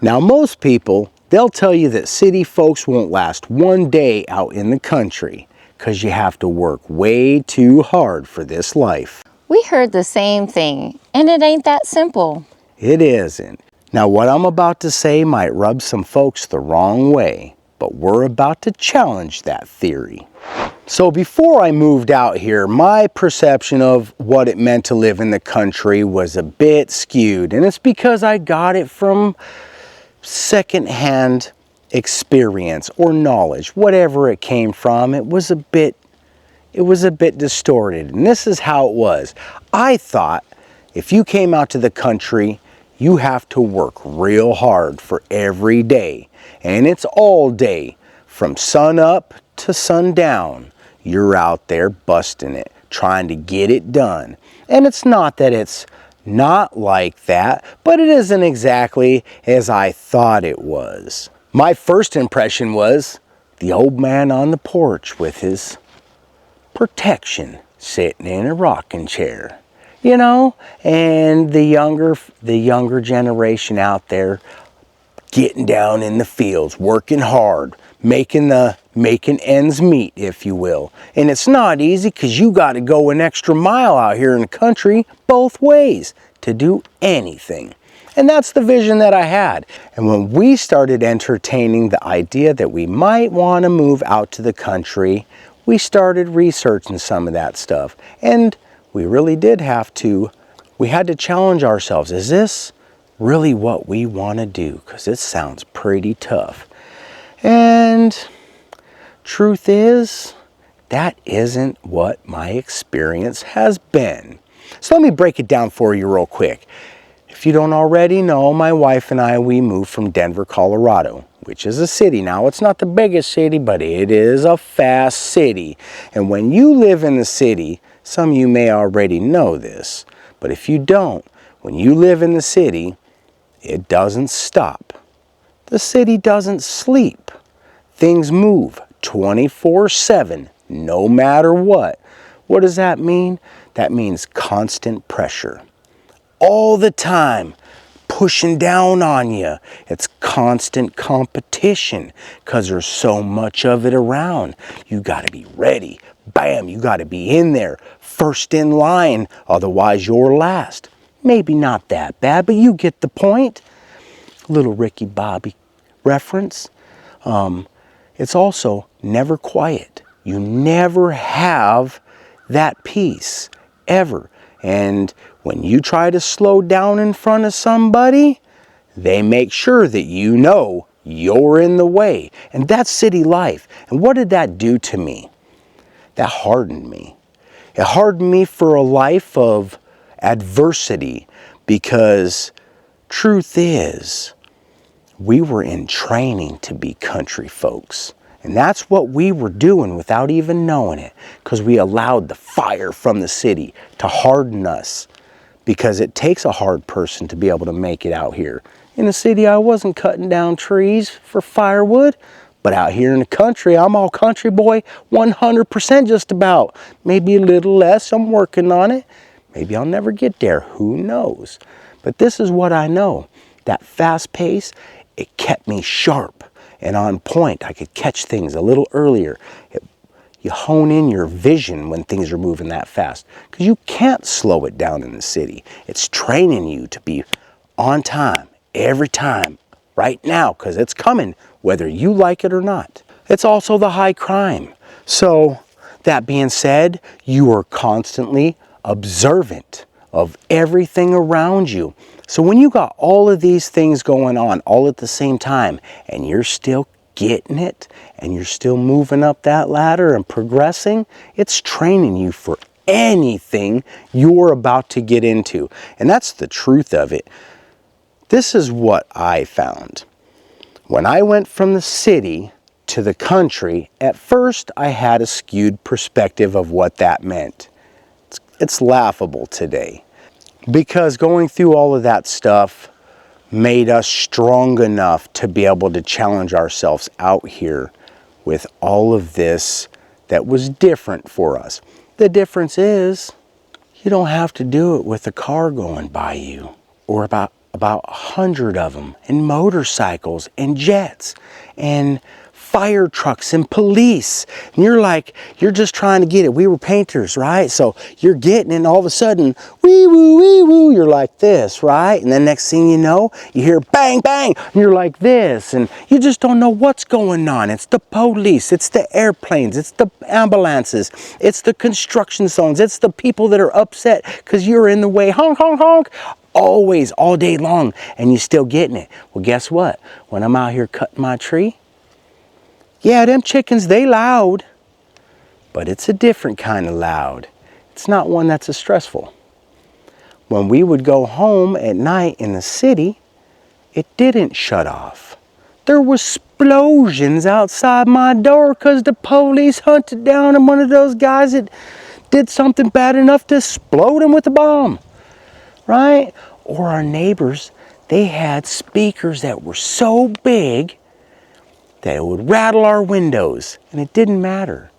Now most people, they'll tell you that city folks won't last one day out in the country because you have to work way too hard for this life. We heard the same thing, and it ain't that simple. It isn't. Now what I'm about to say might rub some folks the wrong way, but we're about to challenge that theory. So before I moved out here, my perception of what it meant to live in the country was a bit skewed, and it's because I got it from secondhand experience or knowledge, whatever it came from. It was a bit distorted, and this is how it was. I thought if you came out to the country, you have to work real hard for every day, and it's all day from sun up to sundown. You're out there busting it, trying to get it done. And it's not that it's not like that, but it isn't exactly as I thought it was. My first impression was the old man on the porch with his protection sitting in a rocking chair, you know, and the younger generation out there getting down in the fields, working hard, making ends meet, if you will. And it's not easy because you got to go an extra mile out here in the country both ways to do anything. And that's the vision that I had. And when we started entertaining the idea that we might want to move out to the country, we started researching some of that stuff. And we really did we had to challenge ourselves. Is this really what we want to do? Because it sounds pretty tough. And truth is, that isn't what my experience has been. So let me break it down for you real quick. If you don't already know, my wife and I, we moved from Denver, Colorado, which is a city. Now, it's not the biggest city, but it is a fast city. And when you live in the city, some of you may already know this, but if you don't, when you live in the city, it doesn't stop. The city doesn't sleep. Things move 24/7, no matter what. What does that mean? That means constant pressure. All the time, pushing down on you. It's constant competition because there's so much of it around. You got to be ready. Bam, you got to be in there, first in line, otherwise you're last. Maybe not that bad, but you get the point. Little Ricky Bobby reference. It's also never quiet. You never have that peace, ever. And when you try to slow down in front of somebody, they make sure that you know you're in the way. And that's city life. And what did that do to me? That hardened me. It hardened me for a life of adversity, because truth is, we were in training to be country folks. And that's what we were doing without even knowing it, because we allowed the fire from the city to harden us, because it takes a hard person to be able to make it out here. In the city, I wasn't cutting down trees for firewood, but out here in the country, I'm all country boy 100% just about. Maybe a little less, I'm working on it. Maybe I'll never get there, who knows? But this is what I know. That fast pace, it kept me sharp and on point. I could catch things a little earlier. You hone in your vision when things are moving that fast, because you can't slow it down in the city. It's training you to be on time every time, right now, because it's coming, whether you like it or not. It's also the high crime. So that being said, you are constantly observant of everything around you. So when you got all of these things going on all at the same time, and you're still getting it, and you're still moving up that ladder and progressing, it's training you for anything you're about to get into. And that's the truth of it. This is what I found. When I went from the city to the country, at first I had a skewed perspective of what that meant. It's laughable today, because going through all of that stuff made us strong enough to be able to challenge ourselves out here with all of this that was different for us. The difference is, you don't have to do it with a car going by you, or about 100 of them, and motorcycles and jets and fire trucks and police. And you're like, you're just trying to get it. We were painters, right? So you're getting it, and all of a sudden, wee woo, you're like this, right? And then next thing you know, you hear bang, bang, and you're like this, and you just don't know what's going on. It's the police, it's the airplanes, it's the ambulances, it's the construction zones, it's the people that are upset because you're in the way, honk, honk, honk, always, all day long, and you're still getting it. Well, guess what? When I'm out here cutting my tree, yeah, them chickens, they loud, but it's a different kind of loud. It's not one that's as stressful. When we would go home at night in the city, it didn't shut off. There was explosions outside my door because the police hunted down one of those guys that did something bad enough to explode him with a bomb, right? Or our neighbors, they had speakers that were so big that it would rattle our windows, and it didn't matter,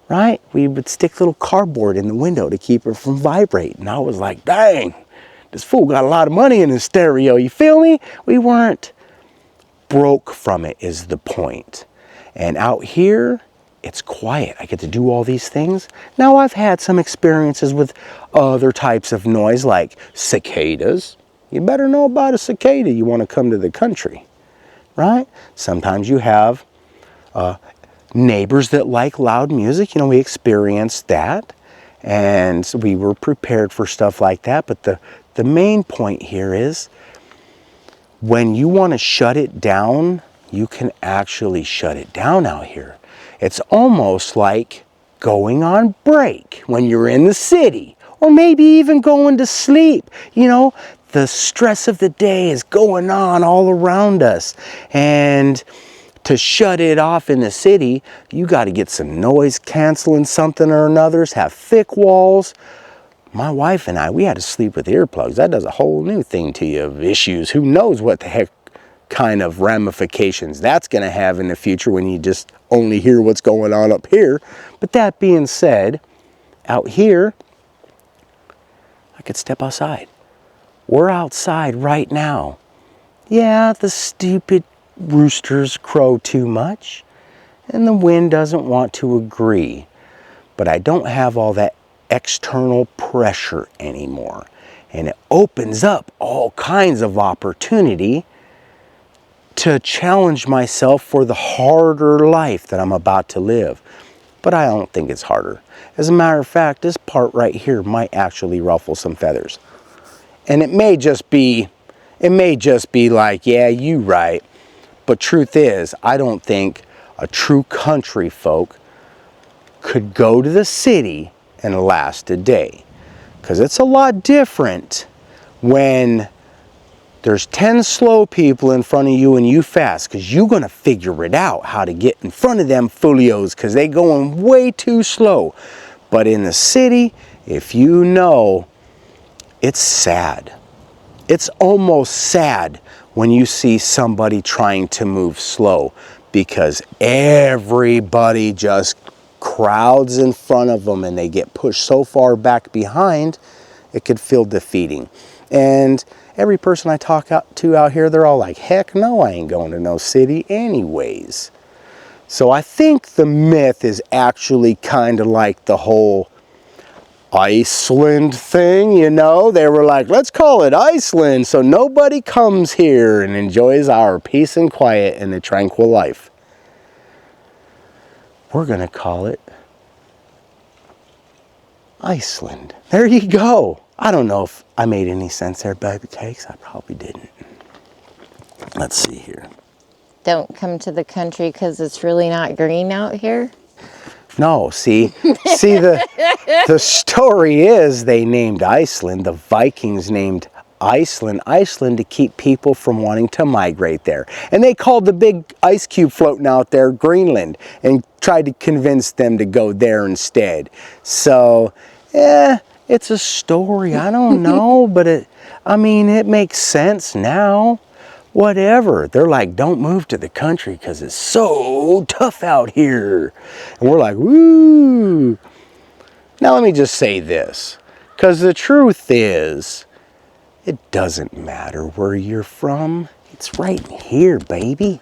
right? We would stick little cardboard in the window to keep it from vibrating. I was like, dang, this fool got a lot of money in his stereo, you feel me? We weren't broke from it is the point. And out here, it's quiet. I get to do all these things. Now I've had some experiences with other types of noise like cicadas. You better know about a cicada you want to come to the country. Right? Sometimes you have neighbors that like loud music. You know, we experienced that, and so we were prepared for stuff like that. But the main point here is when you want to shut it down, you can actually shut it down out here. It's almost like going on break when you're in the city, or maybe even going to sleep. You know, the stress of the day is going on all around us, and to shut it off in the city, you got to get some noise canceling something or another's, have thick walls. My wife and I, we had to sleep with earplugs. That does a whole new thing to you of issues. Who knows what the heck kind of ramifications that's going to have in the future when you just only hear what's going on up here. But that being said, out here, I could step outside. We're outside right now. Yeah, the stupid roosters crow too much, and the wind doesn't want to agree. But I don't have all that external pressure anymore. And it opens up all kinds of opportunity to challenge myself for the harder life that I'm about to live. But I don't think it's harder. As a matter of fact, this part right here might actually ruffle some feathers. And it may just be like, yeah, you right. But truth is, I don't think a true country folk could go to the city and last a day. Because it's a lot different when there's 10 slow people in front of you and you fast, because you're going to figure it out how to get in front of them folios because they going way too slow. But in the city, if you know, it's sad. It's almost sad when you see somebody trying to move slow, because everybody just crowds in front of them and they get pushed so far back behind, it could feel defeating. And every person I talk to out here, they're all like, heck no, I ain't going to no city anyways. So I think the myth is actually kind of like the whole Iceland thing, you know. They were like, let's call it Iceland so nobody comes here and enjoys our peace and quiet and a tranquil life. We're going to call it Iceland. There you go. I don't know if I made any sense there, baby cakes. I probably didn't. Let's see here. Don't come to the country because it's really not green out here. No, see the story is they named Iceland, the Vikings named Iceland to keep people from wanting to migrate there. And they called the big ice cube floating out there Greenland and tried to convince them to go there instead. So, it's a story. I don't know, but it makes sense now. Whatever. They're like, don't move to the country because it's so tough out here. And we're like, woo. Now let me just say this, because the truth is, It doesn't matter where you're from. It's right here, baby.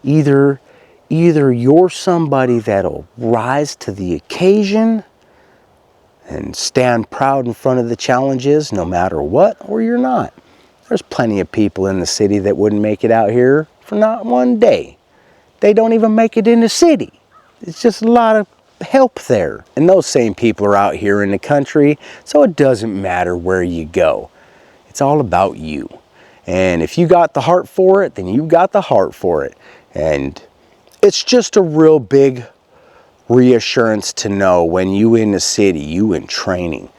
Either you're somebody that'll rise to the occasion and stand proud in front of the challenges no matter what, or you're not. There's plenty of people in the city that wouldn't make it out here for not one day. They don't even make it in the city. It's just a lot of help there. And those same people are out here in the country, so it doesn't matter where you go. It's all about you. And if you got the heart for it, then you got the heart for it. And it's just a real big reassurance to know when you in the city, you in training.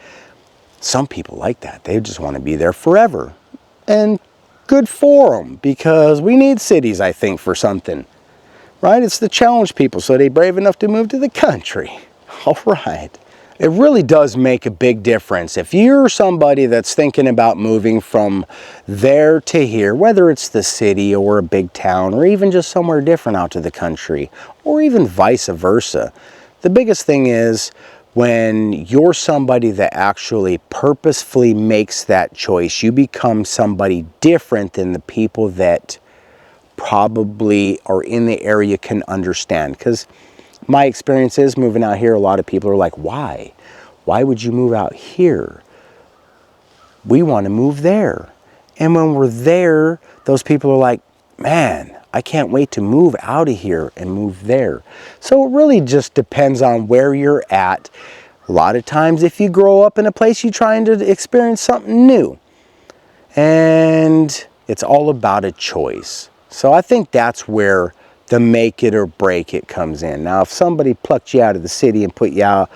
Some people like that. They just want to be there forever. And good for them, because we need cities, I think, for something. Right? It's to challenge people so they're brave enough to move to the country. All right. It really does make a big difference. If you're somebody that's thinking about moving from there to here, whether it's the city or a big town or even just somewhere different out to the country, or even vice versa, the biggest thing is when you're somebody that actually purposefully makes that choice, you become somebody different than the people that probably are in the area can understand. Because my experience is moving out here, a lot of people are like, why? Why would you move out here? We want to move there. And when we're there, those people are like, man, I can't wait to move out of here and move there. So it really just depends on where you're at. A lot of times if you grow up in a place, you're trying to experience something new. And it's all about a choice. So I think that's where the make it or break it comes in. Now, if somebody plucked you out of the city and put you out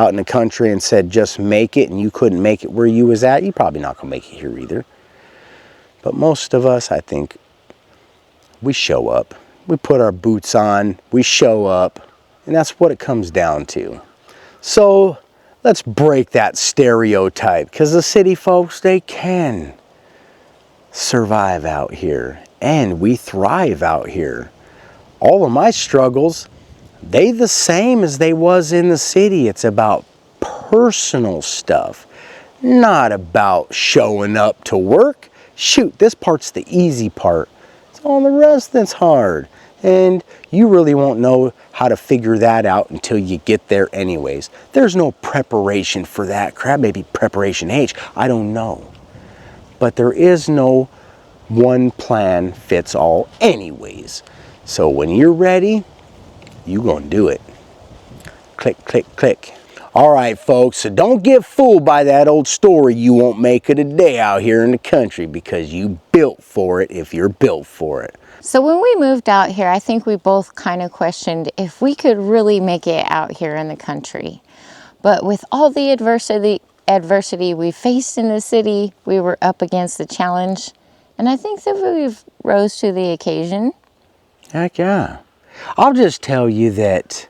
in the country and said, just make it, and you couldn't make it where you was at, you're probably not going to make it here either. But most of us, I think, we show up. We put our boots on, we show up, and that's what it comes down to. So let's break that stereotype, because the city folks, they can survive out here, and we thrive out here. All of my struggles, they the same as they was in the city. It's about personal stuff, not about showing up to work. Shoot, this part's the easy part. It's all the rest that's hard. And you really won't know how to figure that out until you get there anyways. There's no preparation for that crap. Maybe preparation H, I don't know. But there is no one plan fits all anyways. So when you're ready, you're going to do it. Click, click, click. All right, folks, so don't get fooled by that old story, you won't make it a day out here in the country, because you built for it if you're built for it. So when we moved out here, I think we both kind of questioned if we could really make it out here in the country. But with all the adversity we faced in the city, we were up against the challenge. And I think that we've rose to the occasion. Heck yeah. I'll just tell you that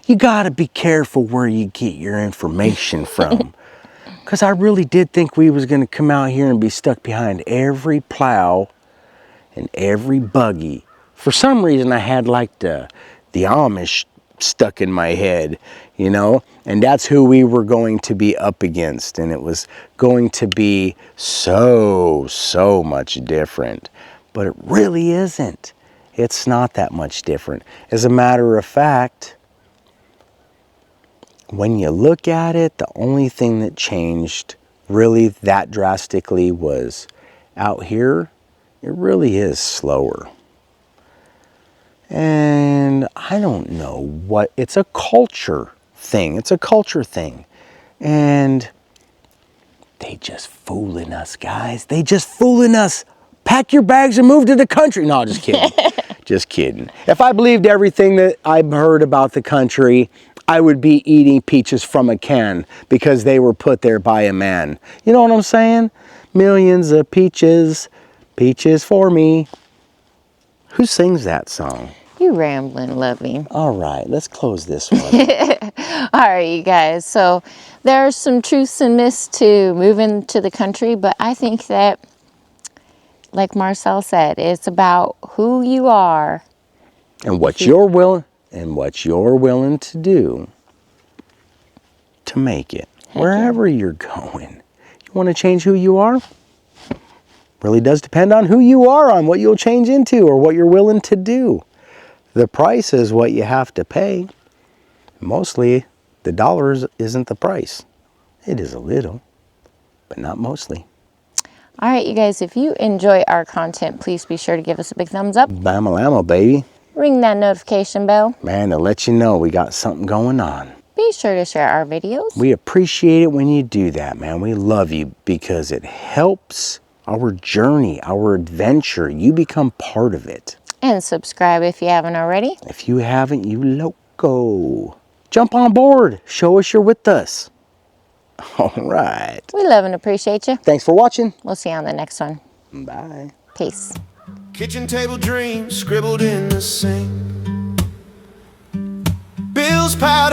you got to be careful where you get your information from. Because I really did think we was going to come out here and be stuck behind every plow and every buggy. For some reason, I had like the Amish stuck in my head, you know, and that's who we were going to be up against. And it was going to be so much different. But it really isn't. It's not that much different. As a matter of fact, when you look at it, the only thing that changed really that drastically was out here, it really is slower. And I don't know what, it's a culture thing. It's a culture thing. And they just fooling us, guys. They just fooling us. Pack your bags and move to the country. No, just kidding. Just kidding. If I believed everything that I've heard about the country, I would be eating peaches from a can because they were put there by a man. You know what I'm saying? Millions of peaches, peaches for me. Who sings that song? You rambling, loving. All right, let's close this one. All right, you guys. So there are some truths and myths to moving to the country, but I think that, like Marcel said, it's about who you are. And what you're willing to do to make it. Wherever you're going, you Want to change who you are? Really does depend on who you are, on what you'll change into or what you're willing to do. The price is what you have to pay. Mostly, the dollars isn't the price. It is a little, but not mostly. All right, you guys, if you enjoy our content, please be sure to give us a big thumbs up. Bama-lama, baby. Ring that notification bell. Man, to let you know we got something going on. Be sure to share our videos. We appreciate it when you do that, man. We love you because it helps our journey, our adventure. You become part of it. And subscribe if you haven't already. If you haven't, you loco. Jump on board. Show us you're with us. All right. We love and appreciate you. Thanks for watching. We'll see you on the next one. Bye. Peace. Kitchen table dreams scribbled in the sink. Bills piled